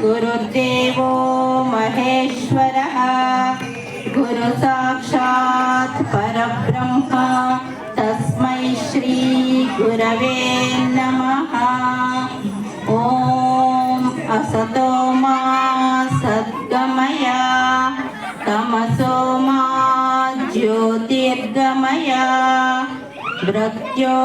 गुरुर्देवो महेश्वरः गुरु साक्षात् परब्रह्म तस्मै श्री गुरवे नमः। ॐ असतो मा सद्गमय तमसो मा ज्योतिर्गमय मृत्योर्मामृतङ्गमय।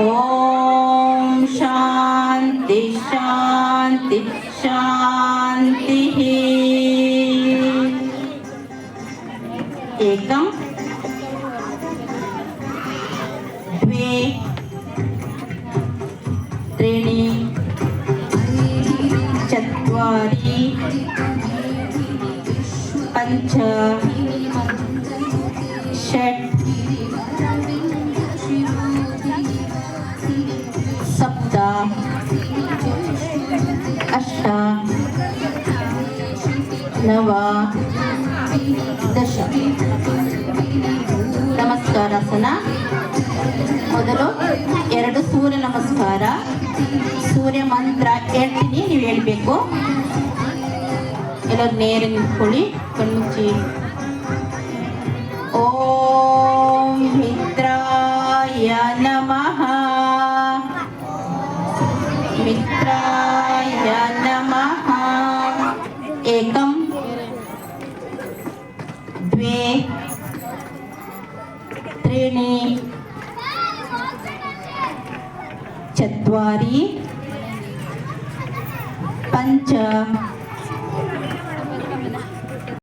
ॐ शान्ति शान्ति शान्तिः। एकं द्वे त्रीणि चत्वारि पञ्च षट् सप्त अष्ट नव दश। ನಮಸ್ಕಾರಾಸನ. ಮೊದಲು 2 ಸೂರ್ಯ ನಮಸ್ಕಾರ. ಸೂರ್ಯ ಮಂತ್ರ ಹೇಳ್ತೀನಿ, ನೀವು ಹೇಳ್ಬೇಕು. ಎಲ್ಲರೂ ನೇರ ನಿಂತ್ಕೊಳ್ಳಿ, ಕಣ್ಮುಚ್ಚಿ. ಓಂ ಮಿತ್ರಾಯ ನಮಃ. मित्राय नमः। एकं द्वे त्रीणि चत्वारि पञ्च